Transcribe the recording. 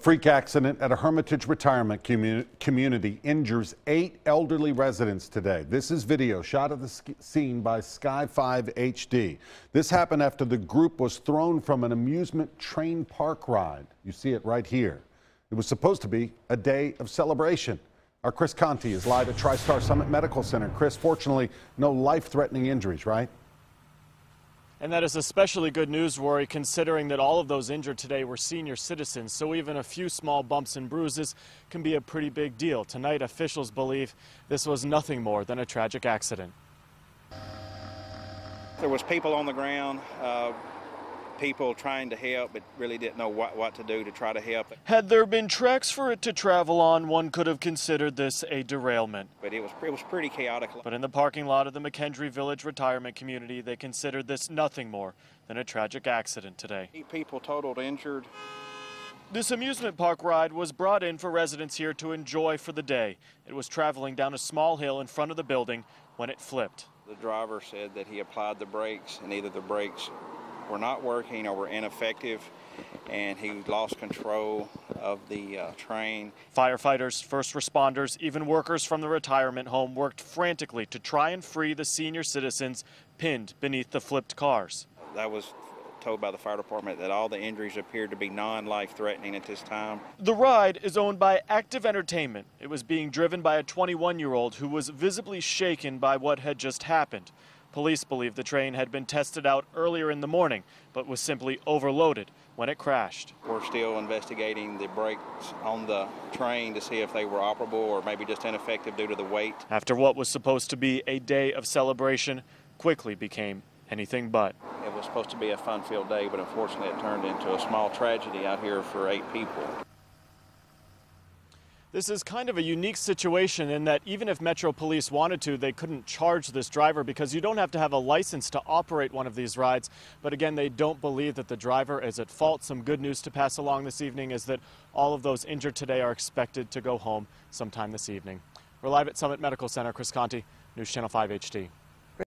Freak accident at a Hermitage retirement community injures 8 elderly residents today. This is video shot at the scene by Sky 5 HD. This happened after the group was thrown from an amusement train park ride. You see it right here. It was supposed to be a day of celebration. Our Chris Conti is live at TriStar Summit Medical Center. Chris, fortunately, no life-threatening injuries, right? And that is especially good news, Rory, considering that all of those injured today were senior citizens, so even a few small bumps and bruises can be a pretty big deal. Tonight, officials believe this was nothing more than a tragic accident. There was people on the ground, people trying to help, but really didn't know what to do to try to help. Had there been tracks for it to travel on, one could have considered this a derailment. But it was pretty chaotic. But in the parking lot of the McKendree Village retirement community, they considered this nothing more than a tragic accident today. 8 people totaled injured. This amusement park ride was brought in for residents here to enjoy for the day. It was traveling down a small hill in front of the building when it flipped. The driver said that he applied the brakes, and either the brakes were not working or were ineffective, and he lost control of the train. Firefighters, first responders, even workers from the retirement home worked frantically to try and free the senior citizens pinned beneath the flipped cars. I was told by the fire department that all the injuries appeared to be non-life-threatening at this time. The ride is owned by Active Entertainment. It was being driven by a 21-year-old who was visibly shaken by what had just happened. Police believe the train had been tested out earlier in the morning, but was simply overloaded when it crashed. We're still investigating the brakes on the train to see if they were operable or maybe just ineffective due to the weight. After what was supposed to be a day of celebration quickly became anything but. It was supposed to be a fun-filled day, but unfortunately it turned into a small tragedy out here for 8 people. This is kind of a unique situation in that even if Metro Police wanted to, they couldn't charge this driver because you don't have to have a license to operate one of these rides. But again, they don't believe that the driver is at fault. Some good news to pass along this evening is that all of those injured today are expected to go home sometime this evening. We're live at Summit Medical Center. Chris Conti, News Channel 5 HD.